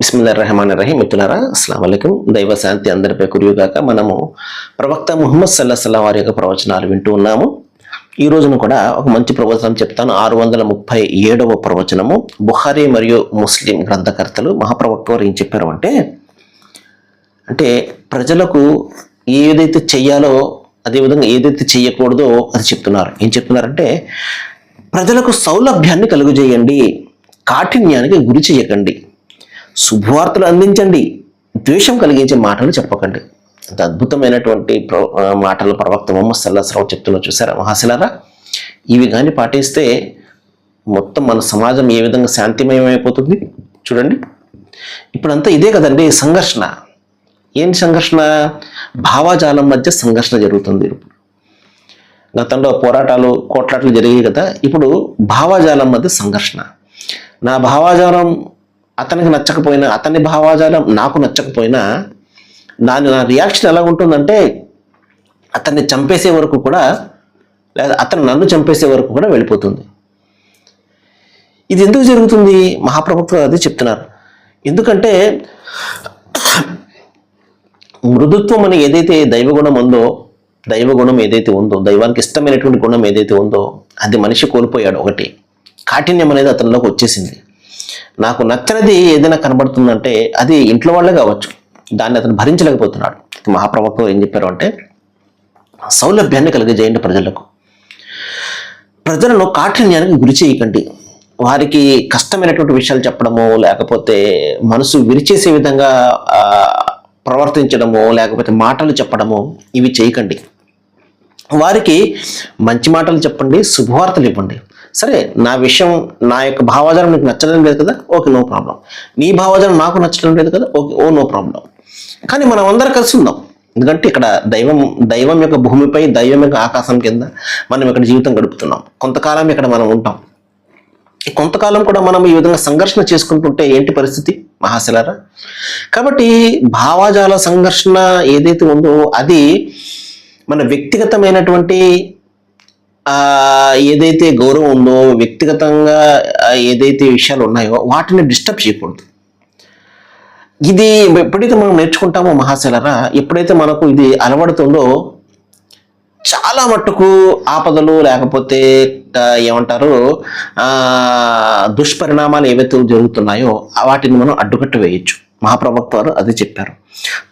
బిస్మిల్లాహిర్రహమానిర్రహీం. మిత్రులారా, అస్సలాము అలైకుం. దైవ శాంతి అందరిపై కురియుగాక. మనము ప్రవక్త ముహమ్మద్ సల్లల్లాహు అలైహి వసల్లం వారి యొక్క ప్రవచనాలు వింటూ ఉన్నాము. ఈ రోజున కూడా ఒక మంచి ప్రవచనం చెప్తాను. 637వ ప్రవచనము. బుఖారీ మరియు ముస్లిం గ్రంథకర్తలు మహాప్రవక్త వారు ఏం చెప్పారు అంటే ప్రజలకు ఏదైతే చెయ్యాలో అదేవిధంగా ఏదైతే చెయ్యకూడదో అది చెప్తున్నారు. ఏం చెప్తున్నారంటే, ప్రజలకు సౌలభ్యాన్ని కలుగజేయండి, కాఠిన్యానికి గురి చేయకండి, శుభవార్తలు అందించండి, ద్వేషం కలిగించే మాటలు చెప్పకండి. అంత అద్భుతమైనటువంటి మాటలు ప్రవక్త ముహమ్మద్ సల్లల్లాహు అలైహి వసల్లం చెప్తున్నారు. చూసారా మహాశిలారా? ఇవి కానీ పాటిస్తే మొత్తం మన సమాజం ఏ విధంగా శాంతిమయమైపోతుంది చూడండి. ఇప్పుడంతా ఇదే కదండి సంఘర్షణ. ఏంటి సంఘర్షణ? భావాజాలం మధ్య సంఘర్షణ జరుగుతుంది. గతంలో పోరాటాలు కోట్లాట్లు జరిగాయి కదా, ఇప్పుడు భావాజాలం మధ్య సంఘర్షణ. నా భావాజాలం అతనికి నచ్చకపోయినా, అతని భావాజాలం నాకు నచ్చకపోయినా నా రియాక్షన్ ఎలా ఉంటుందంటే అతన్ని చంపేసే వరకు కూడా, లేదా అతను నన్ను చంపేసే వరకు కూడా వెళ్ళిపోతుంది. ఇది ఎందుకు జరుగుతుంది? మహాప్రవక్త అది చెప్తున్నారు. ఎందుకంటే మృదుత్వం అని ఏదైతే దైవగుణం ఏదైతే ఉందో, దైవానికి ఇష్టమైనటువంటి గుణం ఏదైతే ఉందో అది మనిషి కోల్పోయాడు. ఒకటి కాఠిన్యం అనేది అతనిలోకి వచ్చేసింది. నాకు నచ్చనిది ఏదైనా కనబడుతుందంటే అది ఇంట్లో వాళ్ళే కావచ్చు, దాన్ని అతను భరించలేకపోతున్నాడు. మహాప్రవక్త ఏం చెప్పారు అంటే, సౌలభ్యాన్ని కలిగజేయండి, ప్రజలను కాఠిన్యానికి గురి చేయకండి, వారికి కష్టమైనటువంటి విషయాలు చెప్పడము, లేకపోతే మనసు విరిచేసే విధంగా ప్రవర్తించడము, లేకపోతే మాటలు చెప్పడము, ఇవి చేయకండి. వారికి మంచి మాటలు చెప్పండి, శుభవార్తలు ఇవ్వండి. సరే, నా విషయం, నా యొక్క భావాజాలం నీకు నచ్చడం లేదు కదా, ఓకే, నో ప్రాబ్లం. నీ భావాజాలం నాకు నచ్చడం లేదు కదా, ఓకే, నో ప్రాబ్లం. కానీ మనం అందరం కలిసి ఉందాం. ఎందుకంటే ఇక్కడ దైవం యొక్క భూమిపై, దైవం యొక్క ఆకాశం కింద మనం ఇక్కడ జీవితం గడుపుతున్నాం. కొంతకాలం ఇక్కడ మనం ఉంటాం. ఈ కొంతకాలం కూడా మనం ఈ విధంగా సంఘర్షణ చేసుకుంటుంటే ఏంటి పరిస్థితి మహాశిలారా? కాబట్టి భావాజాల సంఘర్షణ ఏదైతే ఉందో అది మన వ్యక్తిగతమైనటువంటి ఏదైతే గౌరవం ఉందో, వ్యక్తిగతంగా ఏదైతే విషయాలు ఉన్నాయో వాటిని డిస్టర్బ్ చేయకూడదు. ఇది ఎప్పుడైతే మనం నేర్చుకుంటామో మహాశిలారా, ఎప్పుడైతే మనకు ఇది అలవడుతుందో చాలా మట్టుకు ఆపదలు, లేకపోతే ఏమంటారు దుష్పరిణామాలు ఏవైతే జరుగుతున్నాయో వాటిని మనం అడ్డుకట్ట వేయచ్చు. మహాప్రవక్త వారు అది చెప్పారు.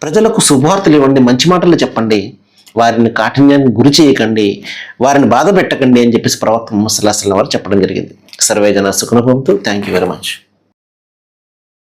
ప్రజలకు శుభవార్తలు ఇవ్వండి, మంచి మాటలు చెప్పండి, వారిని కాఠిన్యాన్ని గురి చేయకండి, వారిని బాధ పెట్టకండి అని చెప్పేసి ప్రవక్త ముహమ్మద్ సల్లల్లాహు అలైహి వసల్లం వారు చెప్పడం జరిగింది. సర్వే జన సుఖినో భవంతు. Thank you very much.